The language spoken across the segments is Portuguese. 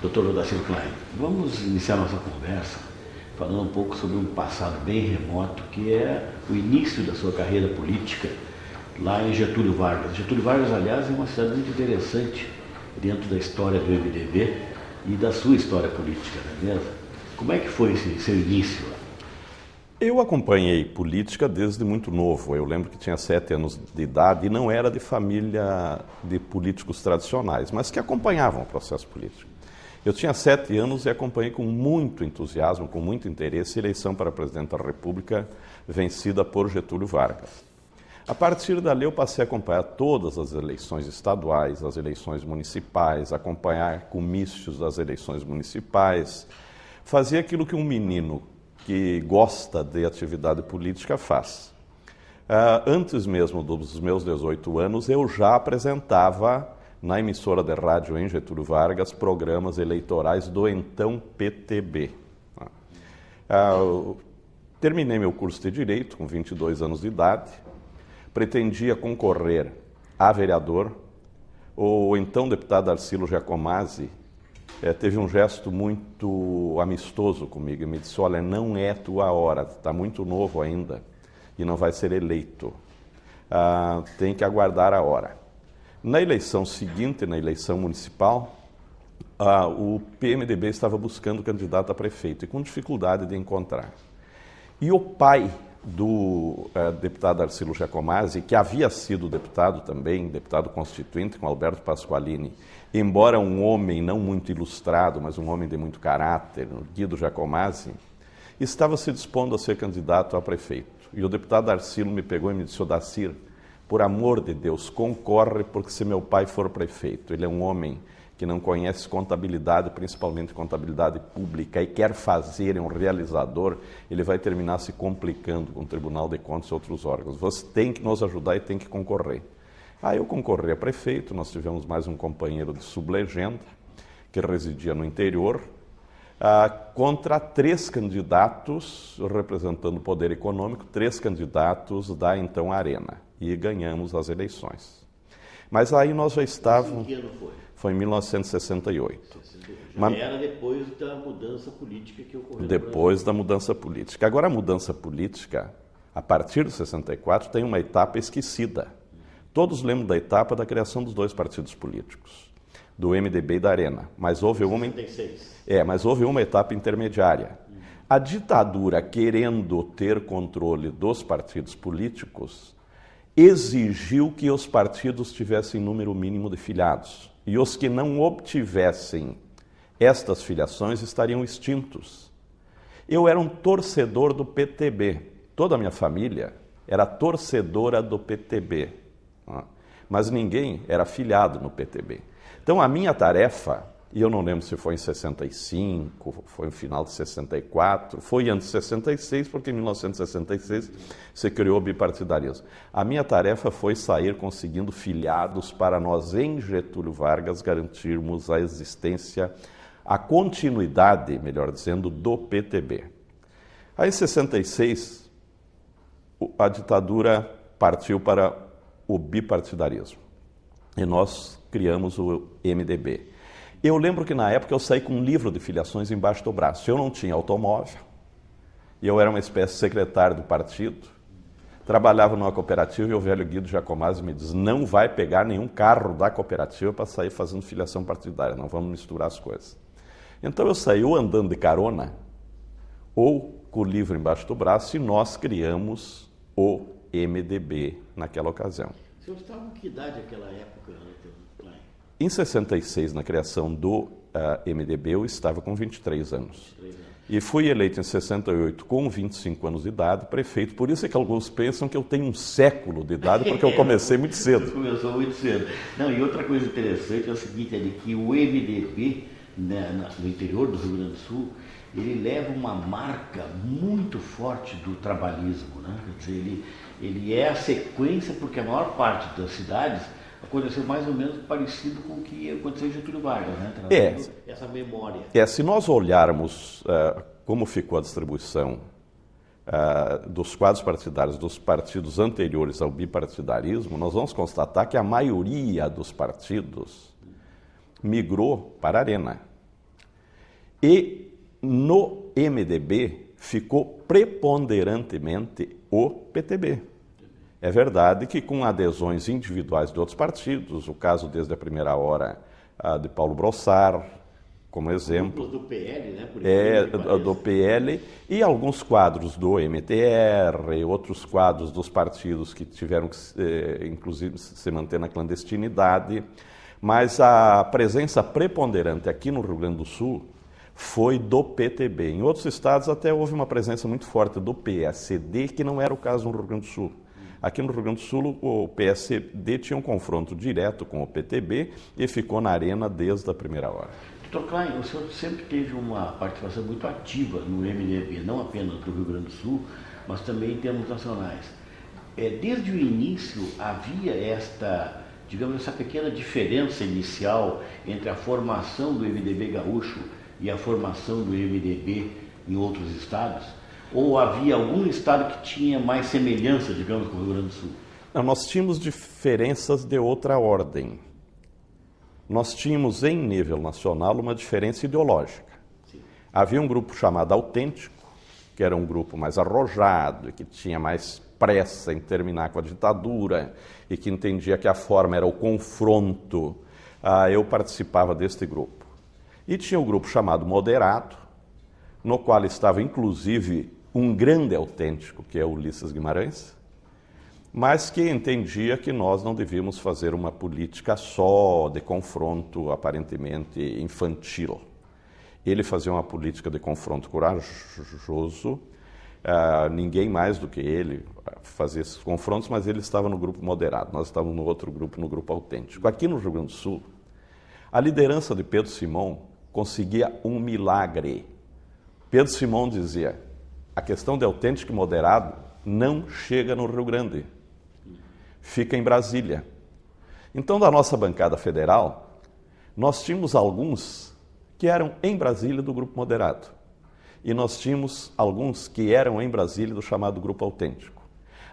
Dr. Odacir Klein, vamos iniciar nossa conversa falando um pouco sobre um passado bem remoto, que é o início da sua carreira política lá em Getúlio Vargas. Getúlio Vargas, aliás, é uma cidade muito interessante dentro da história do MDB e da sua história política, não é mesmo? Como é que foi esse seu início lá? Eu acompanhei política desde muito novo. Eu lembro que tinha 7 anos de idade e não era de família de políticos tradicionais, mas que acompanhavam o processo político. Eu tinha 7 anos e acompanhei com muito entusiasmo, com muito interesse, a eleição para presidente da República vencida por Getúlio Vargas. A partir dali eu passei a acompanhar todas as eleições estaduais, as eleições municipais, acompanhar comícios das eleições municipais, fazia aquilo que um menino que gosta de atividade política faz. Antes mesmo dos meus 18 anos, eu já apresentava na emissora de rádio em Getúlio Vargas programas eleitorais do então PTB. Terminei meu curso de Direito com 22 anos de idade, pretendia concorrer a vereador. O então deputado Arcílio Giacomazzi teve um gesto muito amistoso comigo e me disse: olha, não é tua hora, está muito novo ainda e não vai ser eleito, tem que aguardar a hora. Na eleição seguinte, na eleição municipal, o PMDB estava buscando candidato a prefeito e com dificuldade de encontrar. E o pai do deputado Arcílio Giacomazzi, que havia sido deputado também, deputado constituinte com Alberto Pasqualini, embora um homem não muito ilustrado, mas um homem de muito caráter, Guido Giacomazzi, estava se dispondo a ser candidato a prefeito. E o deputado Arcílio me pegou e me disse: Odacir, por amor de Deus, concorre, porque se meu pai for prefeito, ele é um homem que não conhece contabilidade, principalmente contabilidade pública, e quer fazer, é um realizador, ele vai terminar se complicando com o Tribunal de Contas e outros órgãos. Você tem que nos ajudar e tem que concorrer. Aí eu concorri a prefeito, nós tivemos mais um companheiro de sublegenda, que residia no interior, contra 3 candidatos, representando o poder econômico, 3 candidatos da então Arena, e ganhamos as eleições. Mas aí nós já estávamos... Em que ano foi? Foi em 1968. Já era depois da mudança política que ocorreu. Depois da mudança política. Agora, a mudança política, a partir de 64, tem uma etapa esquecida. Todos lembram da etapa da criação dos 2 partidos políticos, do MDB e da Arena. Mas houve uma... 66. mas houve uma etapa intermediária. A ditadura, querendo ter controle dos partidos políticos, exigiu que os partidos tivessem número mínimo de filiados. E os que não obtivessem estas filiações estariam extintos. Eu era um torcedor do PTB. Toda a minha família era torcedora do PTB. Mas ninguém era filiado no PTB. Então a minha tarefa, e eu não lembro se foi em 65, foi no final de 64, foi antes de 66, porque em 1966 se criou o bipartidarismo. A minha tarefa foi sair conseguindo filiados para nós, em Getúlio Vargas, garantirmos a existência, a continuidade, melhor dizendo, do PTB. Aí em 66, a ditadura partiu para o bipartidarismo e nós criamos o MDB. Eu lembro que na época eu saí com um livro de filiações embaixo do braço. Eu não tinha automóvel, e eu era uma espécie de secretário do partido, trabalhava numa cooperativa e o velho Guido Giacomazzi me diz: não vai pegar nenhum carro da cooperativa para sair fazendo filiação partidária, não vamos misturar as coisas. Então eu saí ou andando de carona, ou com o livro embaixo do braço, e nós criamos o MDB naquela ocasião. O senhor estava com que idade naquela época? Em 66, na criação do MDB, eu estava com 23 anos. E fui eleito em 68 com 25 anos de idade, prefeito. Por isso é que alguns pensam que eu tenho um século de idade, porque eu comecei muito cedo. Você começou muito cedo. Não, e outra coisa interessante é o seguinte, é de que o MDB, né, no interior do Rio Grande do Sul, ele leva uma marca muito forte do trabalhismo, né? Quer dizer, ele é a sequência, porque a maior parte das cidades aconteceu mais ou menos parecido com o que aconteceu em Getúlio Vargas, né? Trazendo essa memória. Se nós olharmos como ficou a distribuição dos quadros partidários dos partidos anteriores ao bipartidarismo, nós vamos constatar que a maioria dos partidos migrou para a Arena. E no MDB ficou preponderantemente o PTB. É verdade que com adesões individuais de outros partidos, o caso desde a primeira hora de Paulo Brossard, como exemplo. Do PL, né? Do PL e alguns quadros do MTR, outros quadros dos partidos que tiveram que, inclusive, se manter na clandestinidade. Mas a presença preponderante aqui no Rio Grande do Sul foi do PTB. Em outros estados até houve uma presença muito forte do PSD, que não era o caso no Rio Grande do Sul. Aqui no Rio Grande do Sul, o PSD tinha um confronto direto com o PTB e ficou na arena desde a primeira hora. Dr. Klein, o senhor sempre teve uma participação muito ativa no MDB, não apenas no Rio Grande do Sul, mas também em termos nacionais. Desde o início havia essa pequena diferença inicial entre a formação do MDB gaúcho e a formação do MDB em outros estados? Ou havia algum estado que tinha mais semelhança, digamos, com o Rio Grande do Sul? Não, nós tínhamos diferenças de outra ordem. Nós tínhamos, em nível nacional, uma diferença ideológica. Sim. Havia um grupo chamado Autêntico, que era um grupo mais arrojado, que tinha mais pressa em terminar com a ditadura e que entendia que a forma era o confronto. Eu participava deste grupo. E tinha um grupo chamado Moderado, no qual estava, inclusive, um grande autêntico, que é Ulisses Guimarães, mas que entendia que nós não devíamos fazer uma política só de confronto aparentemente infantil. Ele fazia uma política de confronto corajoso, ninguém mais do que ele fazia esses confrontos, mas ele estava no grupo Moderado, nós estávamos no outro grupo, no grupo Autêntico. Aqui no Rio Grande do Sul, a liderança de Pedro Simão conseguia um milagre. Pedro Simão dizia: a questão de Autêntico e Moderado não chega no Rio Grande, fica em Brasília. Então, da nossa bancada federal, nós tínhamos alguns que eram em Brasília do Grupo Moderado. E nós tínhamos alguns que eram em Brasília do chamado Grupo Autêntico.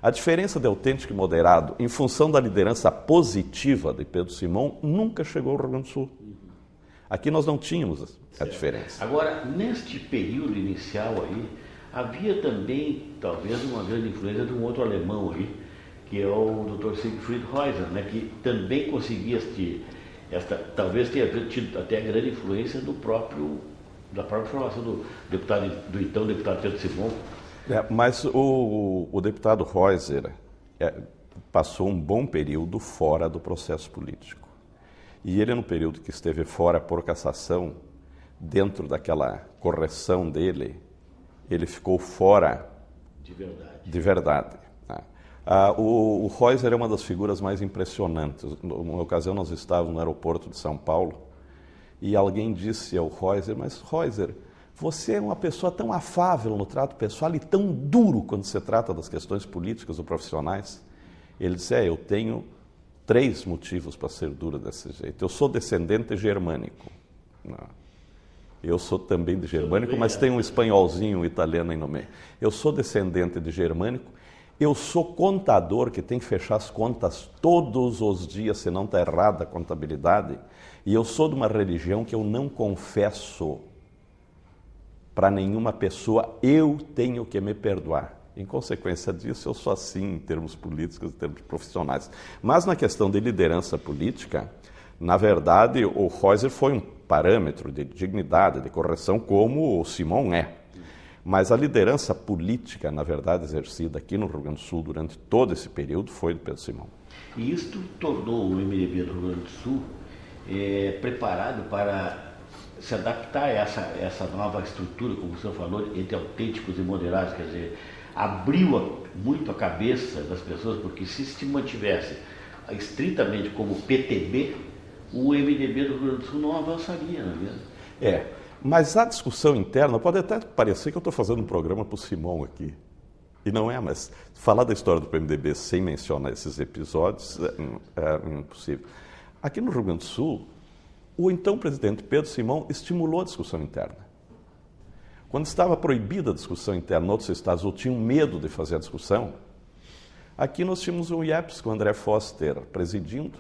A diferença de Autêntico e Moderado, em função da liderança positiva de Pedro Simão, nunca chegou ao Rio Grande do Sul. Aqui nós não tínhamos a diferença. Agora, neste período inicial aí, havia também, talvez, uma grande influência de um outro alemão aí, que é o Dr. Siegfried Reuser, né, que também conseguia talvez tenha tido até a grande influência da própria formação do então deputado Pedro Simão. Mas o deputado Reuser passou um bom período fora do processo político. E ele, no período que esteve fora por cassação, dentro daquela correção dele, ele ficou fora de verdade. O Reuser é uma das figuras mais impressionantes. Numa ocasião nós estávamos no aeroporto de São Paulo e alguém disse ao Reuser: mas Reuser, você é uma pessoa tão afável no trato pessoal e tão duro quando se trata das questões políticas ou profissionais. Ele disse: eu tenho 3 motivos para ser duro desse jeito. Eu sou descendente germânico. Eu sou também de germânico, mas tem um espanholzinho, um italiano aí no meio. Eu sou descendente de germânico. Eu sou contador que tem que fechar as contas todos os dias, se não está errada a contabilidade. E eu sou de uma religião que eu não confesso para nenhuma pessoa. Eu tenho que me perdoar. Em consequência disso, eu sou assim em termos políticos, em termos profissionais. Mas na questão de liderança política, na verdade, o Reuser foi um parâmetro de dignidade, de correção, como o Simão é. Mas a liderança política, na verdade, exercida aqui no Rio Grande do Sul durante todo esse período foi do Pedro Simão. E isto tornou o MDB do Rio Grande do Sul preparado para se adaptar a essa nova estrutura, como o senhor falou, entre autênticos e moderados, quer dizer, abriu muito a cabeça das pessoas, porque se mantivesse estritamente como PTB, o MDB do Rio Grande do Sul não avançaria, não é mesmo? Mas a discussão interna, pode até parecer que eu estou fazendo um programa para o Simão aqui, e não é, mas falar da história do PMDB sem mencionar esses episódios é impossível. Aqui no Rio Grande do Sul, o então presidente Pedro Simão estimulou a discussão interna. Quando estava proibida a discussão interna em outros estados, ou tinham medo de fazer a discussão, aqui nós tínhamos o IEPS com o André Foster presidindo,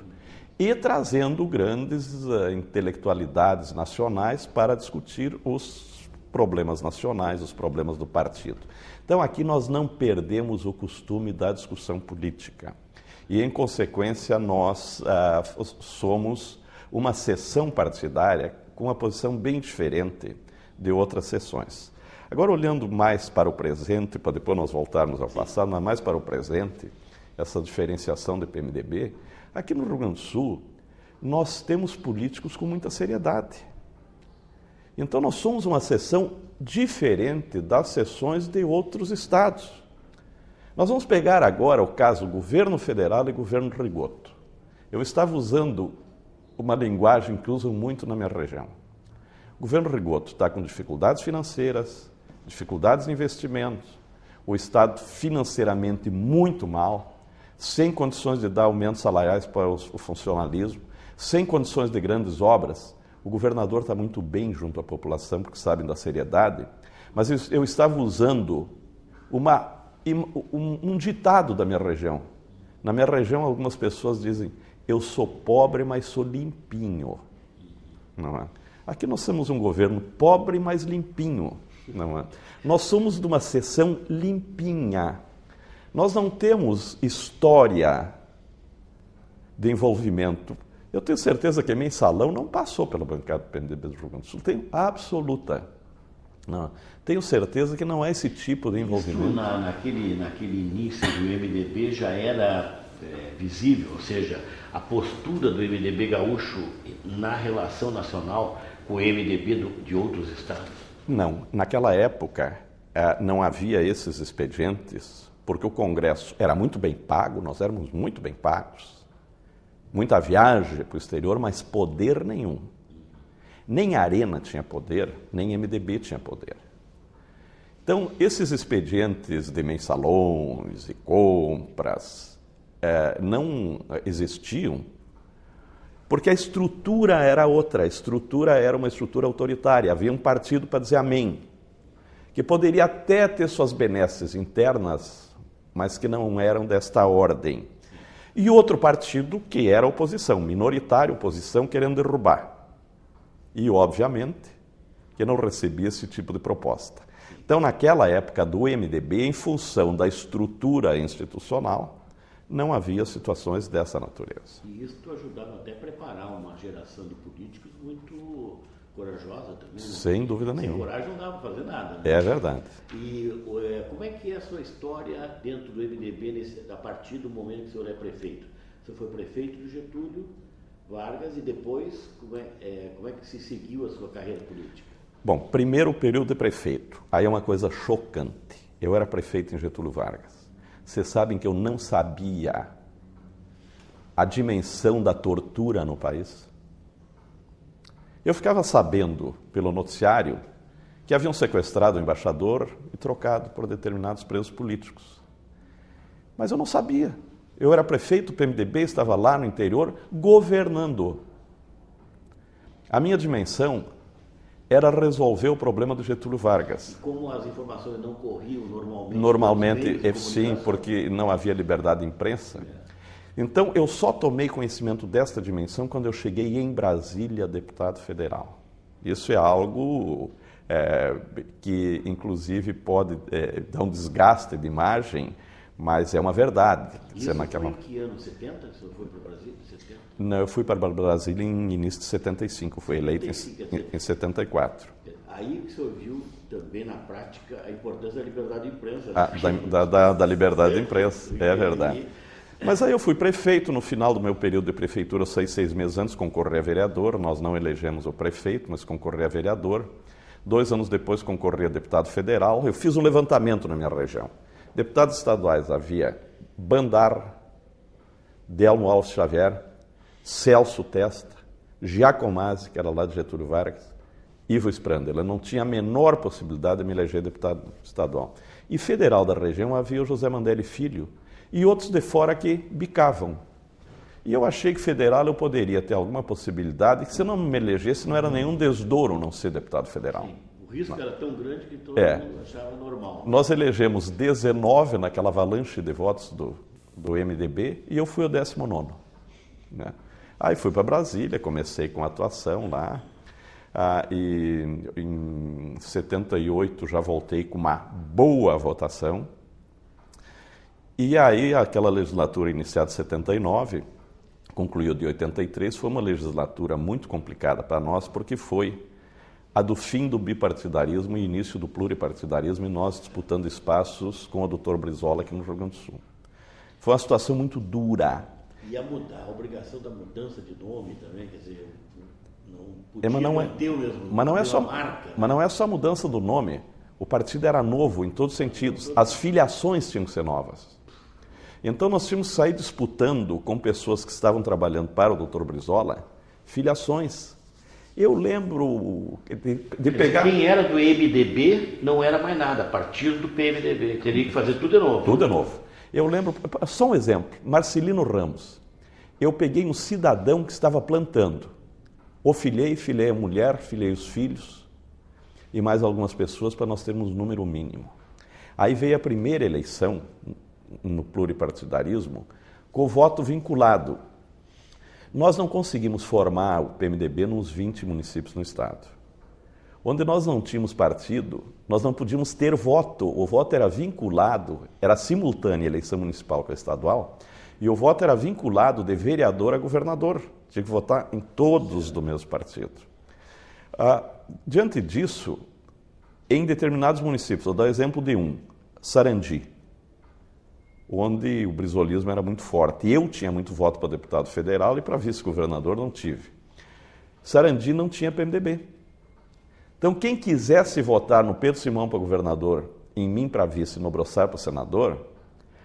e trazendo grandes intelectualidades nacionais para discutir os problemas nacionais, os problemas do partido. Então, aqui nós não perdemos o costume da discussão política. E, em consequência, nós somos uma seção partidária com uma posição bem diferente de outras seções. Agora, olhando mais para o presente, para depois nós voltarmos ao passado, mas mais para o presente, essa diferenciação do PMDB, aqui no Rio Grande do Sul, nós temos políticos com muita seriedade. Então, nós somos uma seção diferente das seções de outros estados. Nós vamos pegar agora o caso governo federal e governo Rigoto. Eu estava usando uma linguagem que usam muito na minha região. O governo Rigoto está com dificuldades financeiras, dificuldades de investimentos, o Estado financeiramente muito mal, sem condições de dar aumentos salariais para o funcionalismo, sem condições de grandes obras. O governador está muito bem junto à população, porque sabem da seriedade, mas eu estava usando um ditado da minha região. Na minha região, algumas pessoas dizem, eu sou pobre, mas sou limpinho. Não é? Aqui nós temos um governo pobre, mas limpinho. Não é? Nós somos de uma seção limpinha. Nós não temos história de envolvimento. Eu tenho certeza que a Mensalão não passou pela bancada do PMDB do Rio Grande do Sul. Tenho absoluta. Não. Tenho certeza que não é esse tipo de envolvimento. Isso naquele início do MDB já era visível, ou seja, a postura do MDB gaúcho na relação nacional com o MDB de outros estados? Não. Naquela época não havia esses expedientes, porque o Congresso era muito bem pago, nós éramos muito bem pagos. Muita viagem para o exterior, mas poder nenhum. Nem a Arena tinha poder, nem MDB tinha poder. Então, esses expedientes de mensalões e compras não existiam, porque a estrutura era outra, a estrutura era uma estrutura autoritária. Havia um partido para dizer amém, que poderia até ter suas benesses internas, mas que não eram desta ordem. E outro partido que era oposição, minoritário, oposição querendo derrubar. E, obviamente, que não recebia esse tipo de proposta. Então, naquela época do MDB, em função da estrutura institucional, não havia situações dessa natureza. E isso ajudava até a preparar uma geração de políticos muito corajosa também. Né? Sem dúvida nenhuma. Sem coragem não dava para fazer nada. Né? É verdade. E como é que é a sua história dentro do MDB a partir do momento que o senhor é prefeito? O senhor foi prefeito do Getúlio Vargas e depois como é que se seguiu a sua carreira política? Bom, primeiro o período de prefeito. Aí é uma coisa chocante. Eu era prefeito em Getúlio Vargas. Vocês sabem que eu não sabia a dimensão da tortura no país? Eu ficava sabendo pelo noticiário que haviam sequestrado o embaixador e trocado por determinados presos políticos. Mas eu não sabia. Eu era prefeito do PMDB, estava lá no interior governando. A minha dimensão era resolver o problema do Getúlio Vargas. E como as informações não corriam normalmente? Normalmente, sim, porque não havia liberdade de imprensa. Então, eu só tomei conhecimento desta dimensão quando eu cheguei em Brasília, deputado federal. Isso é algo que, inclusive, pode dar um desgaste de imagem, mas é uma verdade. Isso foi em que ano? 70? O senhor foi para o Brasil? 70? Não, eu fui para Brasília em início de 75, fui eleito em 74. Aí que o senhor viu também na prática a importância da liberdade de imprensa. Da liberdade de imprensa, é verdade. Mas aí eu fui prefeito, no final do meu período de prefeitura, eu saí 6 meses antes, concorri a vereador, nós não elegemos o prefeito, mas concorri a vereador. 2 anos depois concorri a deputado federal, eu fiz um levantamento na minha região. Deputados estaduais havia Bandar, Delmo Alves Xavier, Celso Testa, Giacomazzi, que era lá de Getúlio Vargas, Ivo Sprandel. Eu não tinha a menor possibilidade de me eleger deputado estadual. E federal da região havia o José Mandelli Filho e outros de fora que bicavam. E eu achei que federal eu poderia ter alguma possibilidade, que se não me elegesse não era nenhum desdouro não ser deputado federal. Sim. O risco era tão grande que todo mundo achava normal. Nós elegemos 19 naquela avalanche de votos do MDB e eu fui o 19º. Né? Aí fui para Brasília, comecei com atuação lá, e em 78 já voltei com uma boa votação. E aí aquela legislatura iniciada em 79, concluiu de 83, foi uma legislatura muito complicada para nós, porque foi a do fim do bipartidarismo e início do pluripartidarismo, e nós disputando espaços com o Dr. Brizola aqui no Rio Grande do Sul. Foi uma situação muito dura. E a obrigação da mudança de nome também, quer dizer, não podia manter o mesmo nome, marca. Mas não é só a mudança do nome, o partido era novo em todos os sentidos, as filiações tinham que ser novas. Então nós tínhamos que sair disputando com pessoas que estavam trabalhando para o Dr. Brizola, filiações. Eu lembro de pegar... Quem era do MDB não era mais nada, partido do PMDB, teria que fazer tudo de novo. Tudo de novo. Eu lembro, só um exemplo, Marcelino Ramos. Eu peguei um cidadão que estava plantando. Filhei a mulher, filhei os filhos e mais algumas pessoas para nós termos um número mínimo. Aí veio a primeira eleição no pluripartidarismo com o voto vinculado. Nós não conseguimos formar o PMDB nos 20 municípios no estado. Onde nós não tínhamos partido, nós não podíamos ter voto. O voto era vinculado, era simultânea a eleição municipal com a estadual, e o voto era vinculado de vereador a governador. Tinha que votar em todos do mesmo partido. Diante disso, em determinados municípios, vou dar exemplo de um, Sarandi, onde o brizolismo era muito forte. Eu tinha muito voto para deputado federal e para vice-governador não tive. Sarandi não tinha PMDB. Então, quem quisesse votar no Pedro Simão para governador, em mim para vice e no Brossard para senador,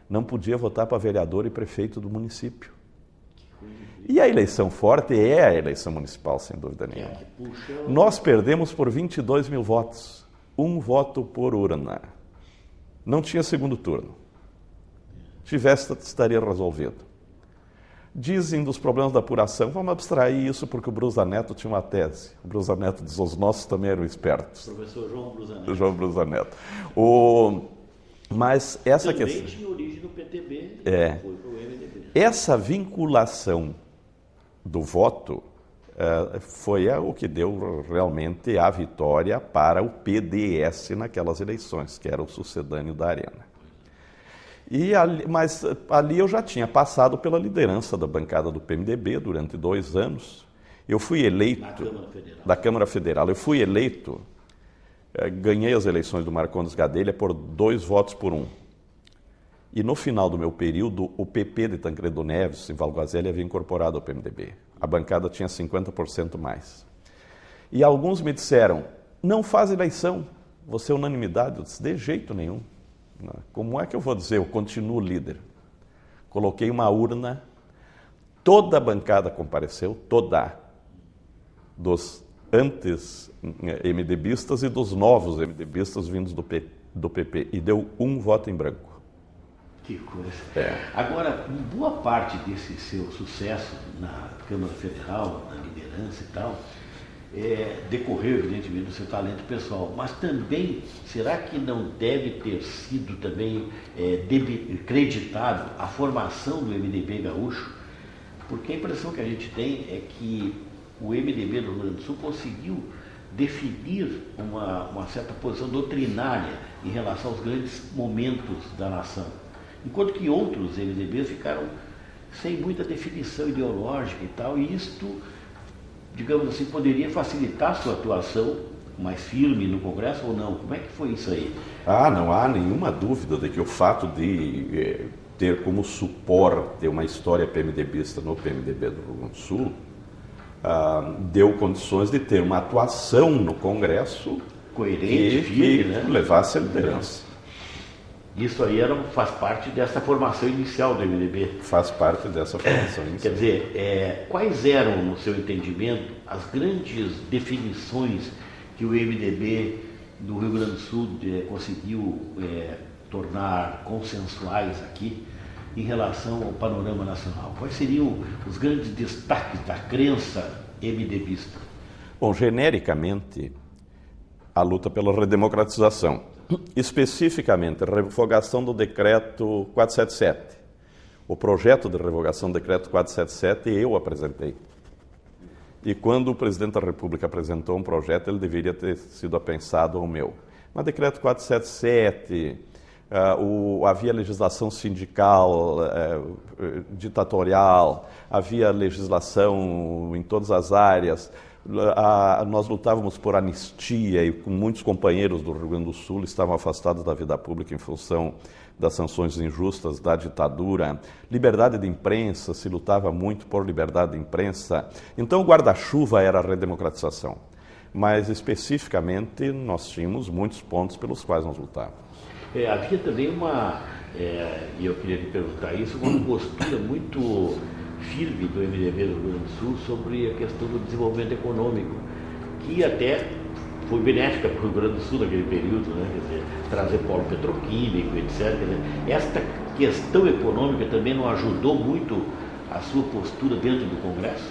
não podia votar para vereador e prefeito do município. E a eleição forte é a eleição municipal, sem dúvida nenhuma. Nós perdemos por 22 mil votos, 1 voto por urna. Não tinha segundo turno. Tivesse, estaria resolvido. Dizem dos problemas da apuração, vamos abstrair isso porque o Brusa Neto tinha uma tese. O Brusa Neto diz, os nossos também eram espertos. Professor João Brusa Neto. João Brusa Neto. Mas essa também questão... tinha origem no PTB, foi para o MDB. Essa vinculação do voto foi o que deu realmente a vitória para o PDS naquelas eleições, que era o sucedâneo da Arena. Mas ali eu já tinha passado pela liderança da bancada do PMDB durante 2 anos. Eu fui eleito... Da Câmara Federal. Eu fui eleito, ganhei as eleições do Marcondes Gadelha por 2 votos por 1. E no final do meu período, o PP de Tancredo Neves, em Valguazelli, havia incorporado ao PMDB. A bancada tinha 50% mais. E alguns me disseram, não faz eleição, você é unanimidade. Eu disse, de jeito nenhum. Como é que eu vou dizer, eu continuo líder? Coloquei uma urna, toda a bancada compareceu, toda, dos antes MDBistas e dos novos MDBistas vindos do PP, e deu 1 voto em branco. Que coisa. Agora, boa parte desse seu sucesso na Câmara Federal, na liderança e tal, decorreu, evidentemente, do seu talento pessoal, mas também, será que não deve ter sido também creditado a formação do MDB gaúcho? Porque a impressão que a gente tem é que o MDB do Rio Grande do Sul conseguiu definir uma certa posição doutrinária em relação aos grandes momentos da nação, enquanto que outros MDBs ficaram sem muita definição ideológica e tal, e isto, digamos assim, poderia facilitar a sua atuação mais firme no Congresso ou não? Como é que foi isso aí? Não há nenhuma dúvida de que o fato de ter como suporte uma história PMDBista no PMDB do Rio Grande do Sul deu condições de ter uma atuação no Congresso coerente, firme, né? Levasse a liderança. Isso aí faz parte dessa formação inicial do MDB. Faz parte dessa formação inicial. Quer dizer, quais eram, no seu entendimento, as grandes definições que o MDB do Rio Grande do Sul conseguiu tornar consensuais aqui em relação ao panorama nacional? Quais seriam os grandes destaques da crença MDBista? Bom, genericamente, a luta pela redemocratização. Especificamente, a revogação do decreto 477, O projeto de revogação do decreto 477 eu apresentei. E quando o presidente da República apresentou um projeto, ele deveria ter sido apensado ao meu. Mas decreto 477, havia legislação sindical, ditatorial, havia legislação em todas as áreas. Nós lutávamos por anistia e muitos companheiros do Rio Grande do Sul estavam afastados da vida pública em função das sanções injustas da ditadura. Liberdade de imprensa, se lutava muito por liberdade de imprensa. Então o guarda-chuva era a redemocratização. Mas especificamente nós tínhamos muitos pontos pelos quais nós lutávamos. Havia também e eu queria lhe perguntar isso, uma postura muito firme do MDB do Rio Grande do Sul sobre a questão do desenvolvimento econômico, que até foi benéfica para o Rio Grande do Sul naquele período, né? Quer dizer, trazer polo petroquímico, etc. Esta questão econômica também não ajudou muito a sua postura dentro do Congresso?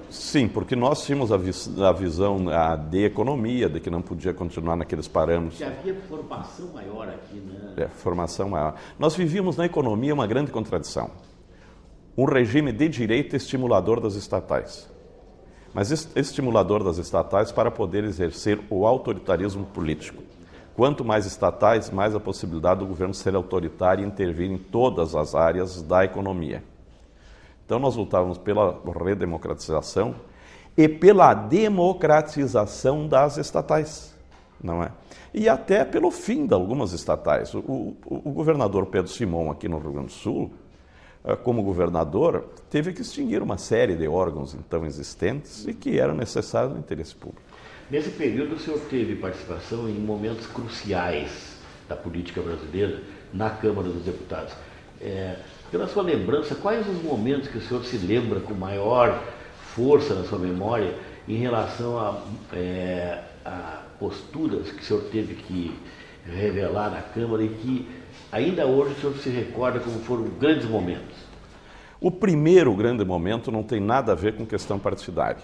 Sim, porque nós tínhamos a visão de economia, de que não podia continuar naqueles parâmetros. Que havia formação maior aqui, né? Formação maior. Nós vivíamos na economia uma grande contradição. Um regime de direita estimulador das estatais. Mas estimulador das estatais para poder exercer o autoritarismo político. Quanto mais estatais, mais a possibilidade do governo ser autoritário e intervir em todas as áreas da economia. Então nós lutávamos pela redemocratização e pela democratização das estatais, não é? E até pelo fim de algumas estatais. O governador Pedro Simão, aqui no Rio Grande do Sul, como governador, teve que extinguir uma série de órgãos então existentes e que eram necessários no interesse público. Nesse período, o senhor teve participação em momentos cruciais da política brasileira na Câmara dos Deputados. Pela sua lembrança, quais os momentos que o senhor se lembra com maior força na sua memória em relação a posturas que o senhor teve que revelar na Câmara e que ainda hoje o senhor se recorda como foram grandes momentos? O primeiro grande momento não tem nada a ver com questão partidária.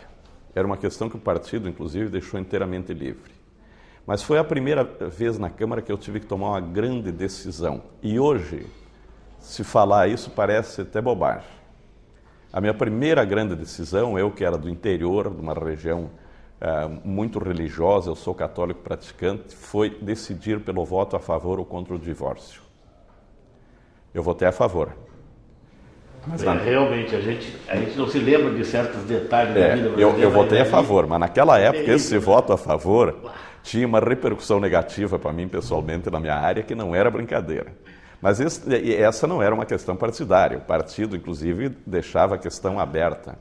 Era uma questão que o partido, inclusive, deixou inteiramente livre. Mas foi a primeira vez na Câmara que eu tive que tomar uma grande decisão. E hoje, se falar isso, parece até bobagem. A minha primeira grande decisão, eu que era do interior, de uma região muito religiosa, eu sou católico praticante, foi decidir pelo voto a favor ou contra o divórcio. Eu votei a favor. Mas realmente, a gente não se lembra de certos detalhes da vida brasileira. Eu votei a favor, mas naquela época esse voto a favor tinha uma repercussão negativa para mim pessoalmente na minha área que não era brincadeira. Mas essa não era uma questão partidária. O partido, inclusive, deixava a questão aberta.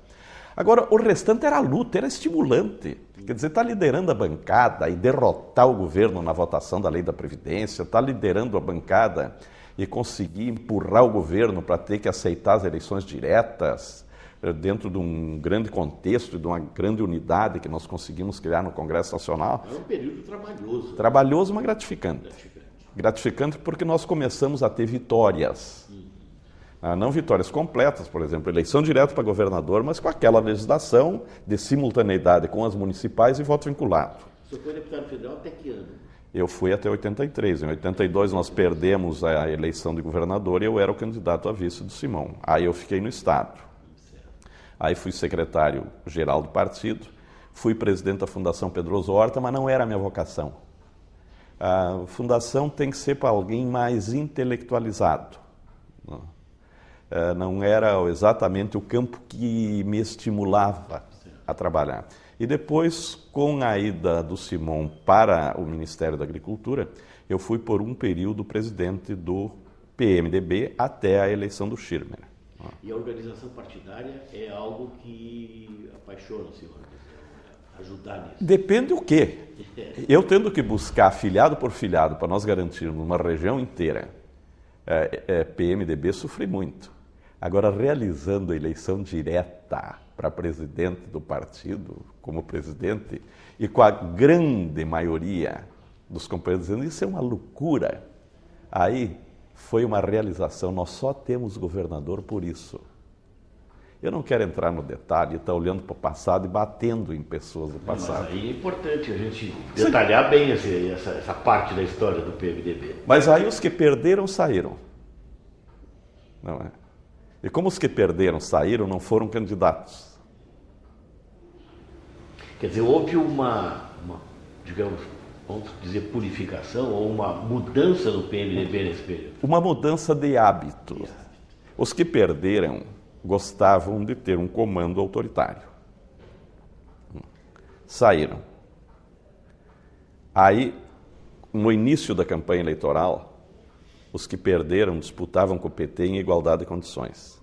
Agora, o restante era luta, era estimulante. Quer dizer, está liderando a bancada e derrotar o governo na votação da lei da Previdência, está liderando a bancada e conseguir empurrar o governo para ter que aceitar as eleições diretas dentro de um grande contexto, de uma grande unidade que nós conseguimos criar no Congresso Nacional. É um período trabalhoso. Trabalhoso, mas gratificante. Gratificante porque nós começamos a ter vitórias. Não vitórias completas, por exemplo, eleição direta para governador, mas com aquela legislação de simultaneidade com as municipais e voto vinculado. O senhor foi deputado federal até que ano? Eu fui até 83. Em 82 nós perdemos a eleição de governador e eu era o candidato a vice do Simão. Aí eu fiquei no Estado. Aí fui secretário-geral do partido, fui presidente da Fundação Pedroso Horta, mas não era a minha vocação. A fundação tem que ser para alguém mais intelectualizado. Não era exatamente o campo que me estimulava a trabalhar. E depois, com a ida do Simão para o Ministério da Agricultura, eu fui por um período presidente do PMDB até a eleição do Schirmer. E a organização partidária é algo que apaixona o senhor? Ajudar nisso? Depende o quê? Eu tendo que buscar filiado por filiado para nós garantirmos uma região inteira, PMDB sofri muito. Agora, realizando a eleição direta para presidente do partido, como presidente, e com a grande maioria dos companheiros dizendo isso é uma loucura, aí foi uma realização. Nós só temos governador por isso. Eu não quero entrar no detalhe, estar olhando para o passado e batendo em pessoas do passado. Mas aí é importante a gente detalhar bem essa parte da história do PMDB. Mas aí os que perderam saíram. Não é? E como os que perderam, saíram, não foram candidatos. Quer dizer, houve digamos, vamos dizer, purificação ou uma mudança no PMDB nesse período? Uma mudança de hábito. Os que perderam gostavam de ter um comando autoritário. Saíram. Aí, no início da campanha eleitoral, os que perderam disputavam com o PT em igualdade de condições.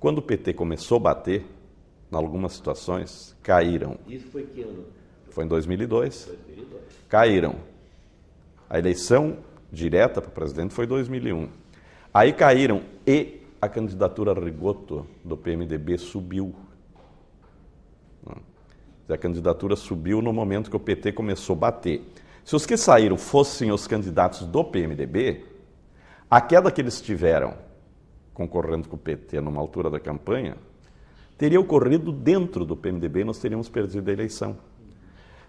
Quando o PT começou a bater, em algumas situações, caíram. Isso foi que ano? Foi em 2002. Caíram. A eleição direta para presidente foi em 2001. Aí caíram e a candidatura Rigoto do PMDB subiu. A candidatura subiu no momento que o PT começou a bater. Se os que saíram fossem os candidatos do PMDB, a queda que eles tiveram concorrendo com o PT numa altura da campanha teria ocorrido dentro do PMDB e nós teríamos perdido a eleição.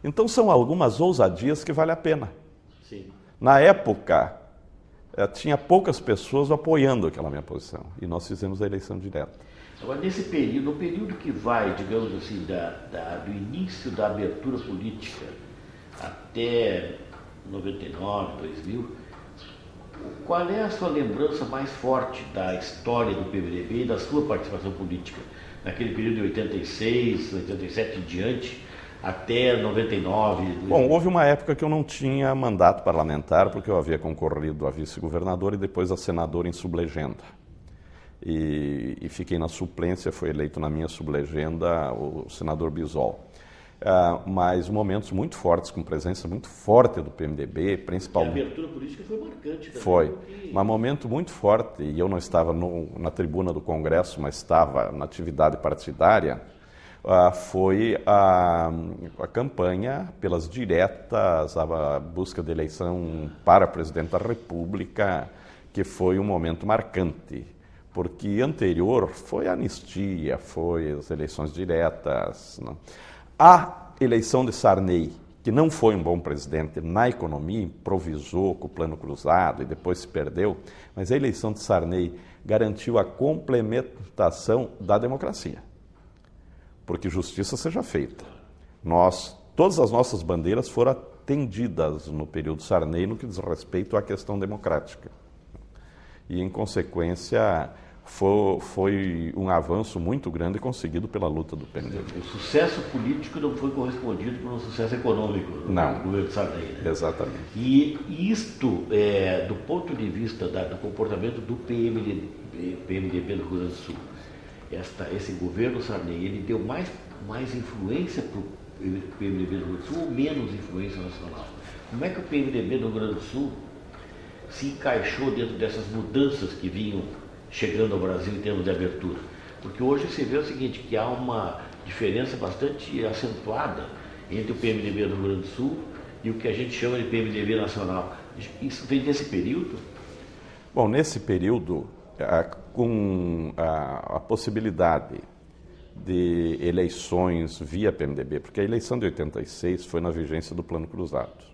Então são algumas ousadias que vale a pena. Sim. Na época, tinha poucas pessoas apoiando aquela minha posição e nós fizemos a eleição direta. Agora, nesse período, no período que vai, digamos assim, do início da abertura política até 99, 2000, qual é a sua lembrança mais forte da história do PMDB e da sua participação política? Naquele período de 86, 87 em diante, até 99? 2000. Bom, houve uma época que eu não tinha mandato parlamentar, porque eu havia concorrido a vice-governador e depois a senador em sublegenda. E fiquei na suplência, foi eleito na minha sublegenda o senador Bisol. Mas momentos muito fortes, com presença muito forte do PMDB, principalmente. E a abertura política foi marcante também. Foi, porque... mas momento muito forte, e eu não estava na tribuna do Congresso, mas estava na atividade partidária, foi a campanha pelas diretas, a busca de eleição para presidente da República, que foi um momento marcante. Porque anterior foi a anistia, foi as eleições diretas. Né? A eleição de Sarney, que não foi um bom presidente na economia, improvisou com o plano cruzado e depois se perdeu, mas a eleição de Sarney garantiu a complementação da democracia. Porque justiça seja feita. Todas as nossas bandeiras foram atendidas no período Sarney no que diz respeito à questão democrática. E, em consequência, foi um avanço muito grande conseguido pela luta do PMDB. O sucesso político não foi correspondido por um sucesso econômico do governo de Sarney. Né? Exatamente. E isto, do ponto de vista do comportamento do PMDB do Rio Grande do Sul, esse governo Sarney, ele deu mais influência para o PMDB do Rio Grande do Sul ou menos influência nacional? Como é que o PMDB do Rio Grande do Sul se encaixou dentro dessas mudanças que vinham chegando ao Brasil em termos de abertura? Porque hoje você vê o seguinte, que há uma diferença bastante acentuada entre o PMDB do Rio Grande do Sul e o que a gente chama de PMDB nacional. Isso vem desse período? Bom, nesse período, com a possibilidade de eleições via PMDB, porque a eleição de 86 foi na vigência do Plano Cruzado.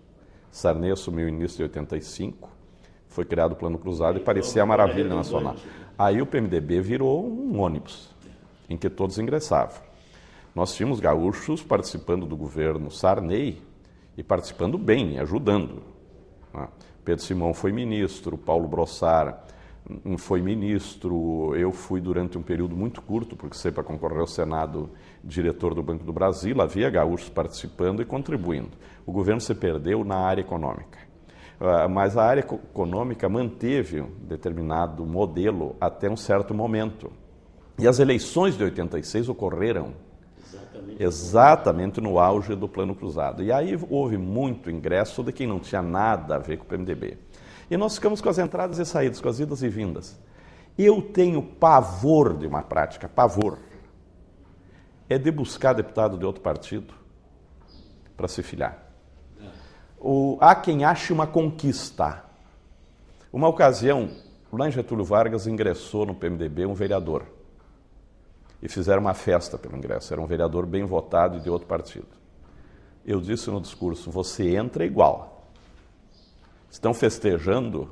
Sarney assumiu o início de 85, foi criado o Plano Cruzado e parecia a maravilha nacional. Aí o PMDB virou um ônibus, em que todos ingressavam. Nós tínhamos gaúchos participando do governo Sarney e participando bem, ajudando. Pedro Simão foi ministro, Paulo Brossard foi ministro, eu fui durante um período muito curto, porque sei para concorrer ao Senado, diretor do Banco do Brasil, havia gaúchos participando e contribuindo. O governo se perdeu na área econômica. Mas a área econômica manteve um determinado modelo até um certo momento. E as eleições de 86 ocorreram exatamente no auge do Plano Cruzado. E aí houve muito ingresso de quem não tinha nada a ver com o PMDB. E nós ficamos com as entradas e saídas, com as idas e vindas. Eu tenho pavor de uma prática, pavor. É de buscar deputado de outro partido para se filiar. Há quem ache uma conquista. Uma ocasião, lá em Getúlio Vargas, ingressou no PMDB um vereador. E fizeram uma festa pelo ingresso. Era um vereador bem votado e de outro partido. Eu disse no discurso, você entra igual. Estão festejando,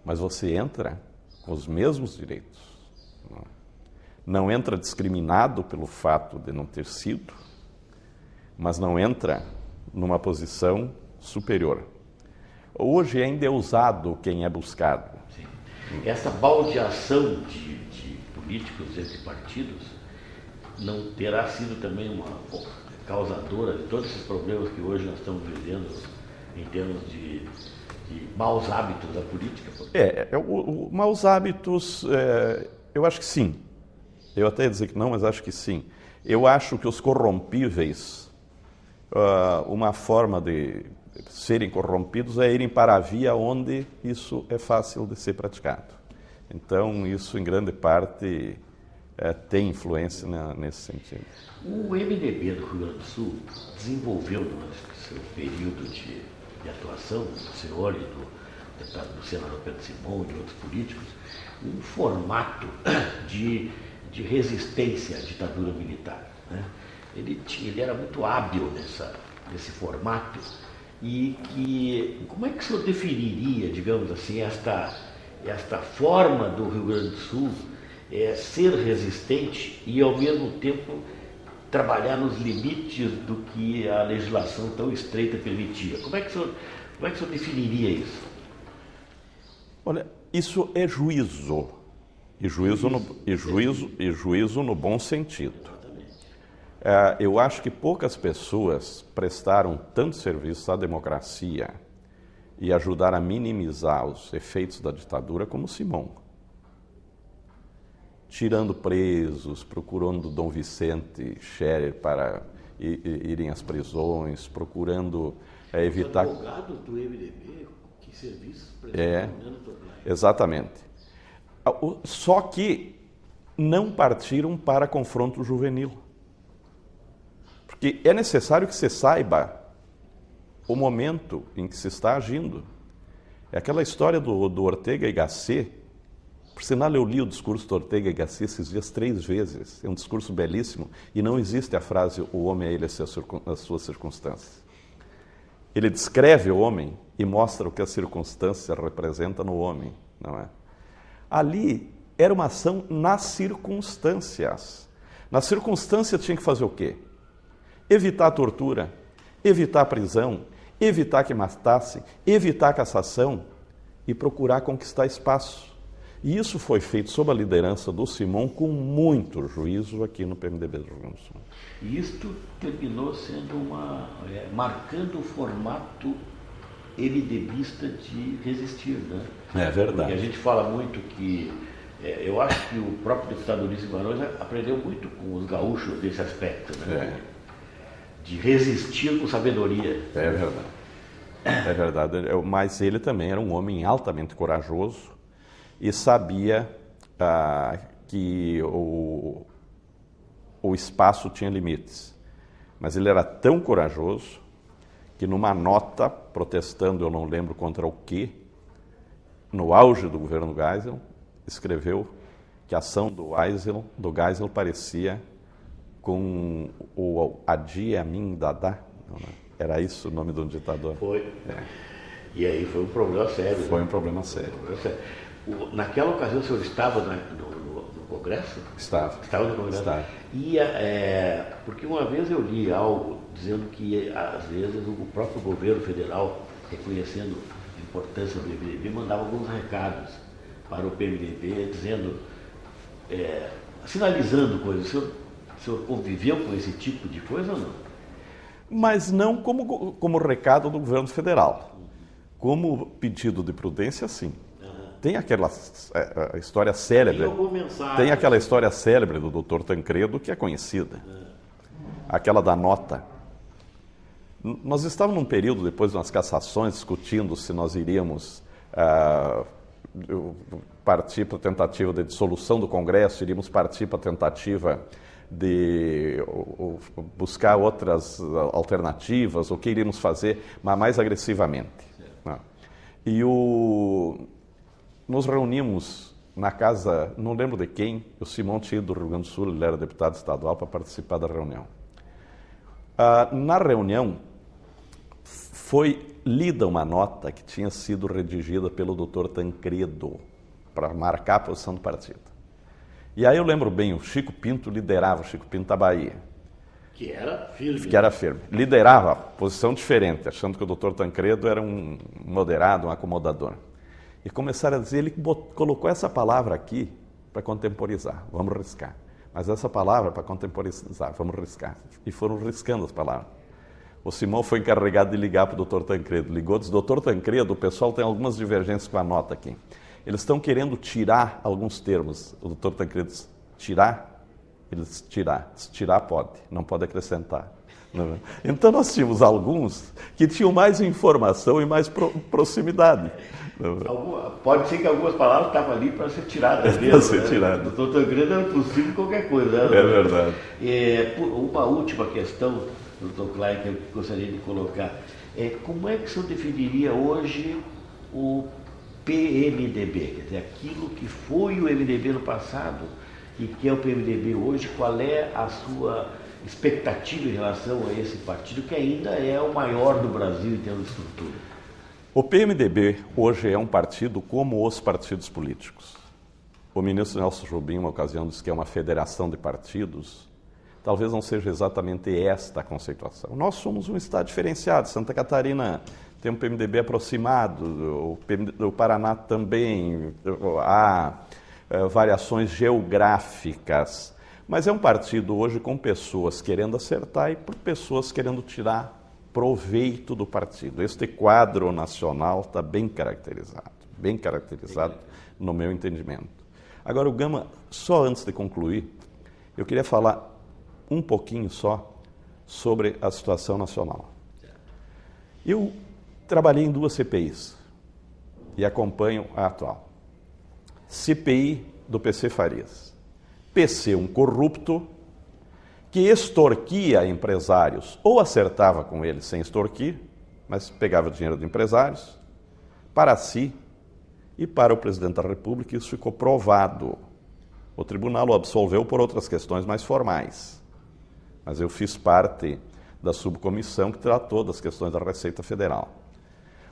mas você entra com os mesmos direitos. Não entra discriminado pelo fato de não ter sido, mas não entra numa posição superior. Hoje ainda é usado quem é buscado. Sim. Essa baldeação de políticos entre partidos não terá sido também uma causadora de todos esses problemas que hoje nós estamos vivendo em termos de maus hábitos da política? Maus hábitos, eu acho que sim. Eu até ia dizer que não, mas acho que sim. Eu acho que os corrompíveis, uma forma de serem corrompidos é irem para a via onde isso é fácil de ser praticado. Então, isso, em grande parte, tem influência nesse sentido. O MDB do Rio Grande do Sul desenvolveu, no seu período de atuação, do senhor e do senador Pedro Simão e de outros políticos, um formato de resistência à ditadura militar, né? Ele era muito hábil nesse formato. E como é que o senhor definiria, digamos assim, esta forma do Rio Grande do Sul ser resistente e, ao mesmo tempo, trabalhar nos limites do que a legislação tão estreita permitia? Como é que o senhor definiria isso? Olha, isso é juízo. E juízo no bom sentido. Eu acho que poucas pessoas prestaram tanto serviço à democracia e ajudaram a minimizar os efeitos da ditadura como Simão. Tirando presos, procurando Dom Vicente Scherer para irem às prisões, procurando evitar... Os advogados do MDB, que serviços prestaram? Exatamente. Só que não partiram para confronto juvenil. Porque é necessário que se saiba o momento em que se está agindo. É aquela história do Ortega y Gasset. Por sinal, eu li o discurso do Ortega y Gasset esses dias 3 vezes. É um discurso belíssimo e não existe a frase "o homem é ele as suas circunstâncias". Ele descreve o homem e mostra o que a circunstância representa no homem, não é? Ali era uma ação nas circunstâncias. Na circunstância tinha que fazer o quê? Evitar a tortura, evitar a prisão, evitar que matasse, evitar a cassação e procurar conquistar espaço. E isso foi feito sob a liderança do Simão com muito juízo aqui no PMDB do Rio Grande do Sul. E isto terminou sendo marcando o formato MDBista de resistir, né? É verdade. Porque a gente fala muito que... eu acho que o próprio deputado Ulisses Guimarães aprendeu muito com os gaúchos desse aspecto, né? De resistir com sabedoria. É verdade. É verdade. Mas ele também era um homem altamente corajoso e sabia que o espaço tinha limites. Mas ele era tão corajoso que numa nota protestando, eu não lembro contra o quê, no auge do governo Geisel, escreveu que a ação do Geisel parecia com o Adi Amin Dada. Era isso o nome do ditador? Foi. E aí foi um problema sério. Foi um problema sério. Naquela ocasião o senhor estava no Congresso? Estava. Estava no Congresso? Estava. Porque uma vez eu li algo dizendo que, às vezes, o próprio governo federal, reconhecendo a importância do MDB, mandava alguns recados para o PMDB, dizendo, sinalizando coisas. O senhor conviveu com esse tipo de coisa ou não? Mas não como recado do governo federal. Como pedido de prudência, sim. Tem aquela história célebre. Tem aquela história célebre do Dr. Tancredo que é conhecida. Aquela da nota. Nós estávamos num período, depois de umas cassações, discutindo se nós iríamos partir para a tentativa de dissolução do Congresso, iríamos partir para a tentativa de buscar outras alternativas, o que iríamos fazer, mas mais agressivamente. E nos reunimos na casa, não lembro de quem, o Simão tinha ido do Rio Grande do Sul, ele era deputado estadual, para participar da reunião. Na reunião, foi lida uma nota que tinha sido redigida pelo Dr. Tancredo, para marcar a posição do partido. E aí eu lembro bem, o Chico Pinto liderava, o Chico Pinto da Bahia. Que era firme. Que era firme. Liderava, posição diferente, achando que o doutor Tancredo era um moderado, um acomodador. E começaram a dizer, ele colocou essa palavra aqui para contemporizar, vamos riscar. Mas essa palavra para contemporizar, vamos riscar. E foram riscando as palavras. O Simão foi encarregado de ligar para o doutor Tancredo. Ligou e disse, doutor Tancredo, o pessoal tem algumas divergências com a nota aqui. Eles estão querendo tirar alguns termos. O doutor Tancredo disse, tirar? Eles tirar. Se tirar pode, não pode acrescentar. Então nós tínhamos alguns que tinham mais informação e mais proximidade. Pode ser que algumas palavras estavam ali para ser tiradas. Para ser tiradas. O doutor Tancredo era possível qualquer coisa. Né? É verdade. Uma última questão, doutor Klein, que eu gostaria de colocar. Como é que o senhor definiria hoje o PMDB? Quer dizer, aquilo que foi o MDB no passado e que é o PMDB hoje, qual é a sua expectativa em relação a esse partido, que ainda é o maior do Brasil em termos de estrutura? O PMDB hoje é um partido como os partidos políticos. O ministro Nelson Jobim, em uma ocasião, disse que é uma federação de partidos. Talvez não seja exatamente esta a conceituação. Nós somos um estado diferenciado. Santa Catarina tem um PMDB aproximado, o Paraná também, há variações geográficas. Mas é um partido hoje com pessoas querendo acertar e por pessoas querendo tirar proveito do partido. Este quadro nacional está bem caracterizado no meu entendimento. Agora, o Gama, só antes de concluir, eu queria falar um pouquinho só sobre a situação nacional. Eu trabalhei em 2 CPIs e acompanho a atual. CPI do PC Farias. PC, um corrupto que extorquia empresários, ou acertava com eles sem extorquir, mas pegava o dinheiro de empresários, para si e para o presidente da República. Isso ficou provado. O tribunal o absolveu por outras questões mais formais. Mas eu fiz parte da subcomissão que tratou das questões da Receita Federal.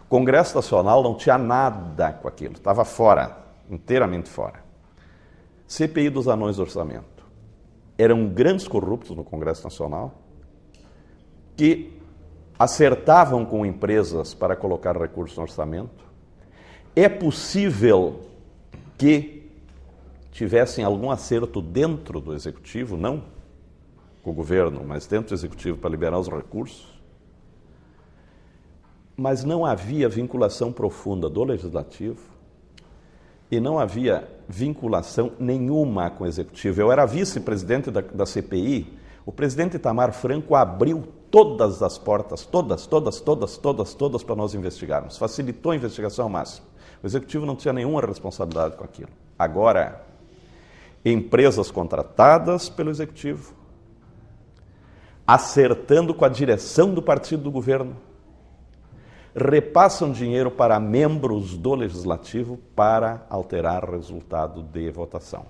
O Congresso Nacional não tinha nada com aquilo, estava fora, inteiramente fora. CPI dos anões do orçamento. Eram grandes corruptos no Congresso Nacional que acertavam com empresas para colocar recursos no orçamento. É possível que tivessem algum acerto dentro do Executivo, não com o governo, mas dentro do Executivo para liberar os recursos. Mas não havia vinculação profunda do Legislativo e não havia vinculação nenhuma com o Executivo. Eu era vice-presidente da CPI, o presidente Itamar Franco abriu todas as portas, todas, para nós investigarmos. Facilitou a investigação ao máximo. O Executivo não tinha nenhuma responsabilidade com aquilo. Agora, empresas contratadas pelo Executivo, acertando com a direção do partido do governo, repassam dinheiro para membros do Legislativo para alterar o resultado de votação.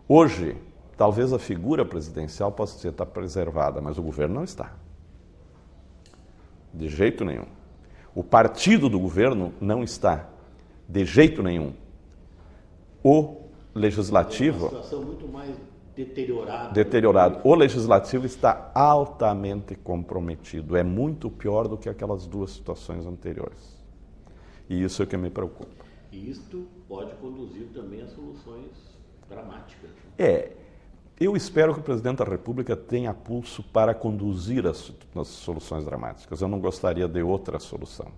Hoje, talvez a figura presidencial possa estar preservada, mas o governo não está. De jeito nenhum. O partido do governo não está. De jeito nenhum. O Legislativo... É uma situação muito mais deteriorada. Deteriorado. O Legislativo está altamente comprometido. É muito pior do que aquelas 2 situações anteriores. E isso é o que me preocupa. E isto pode conduzir também a soluções dramáticas. Eu espero que o presidente da República tenha pulso para conduzir as soluções dramáticas. Eu não gostaria de outra solução.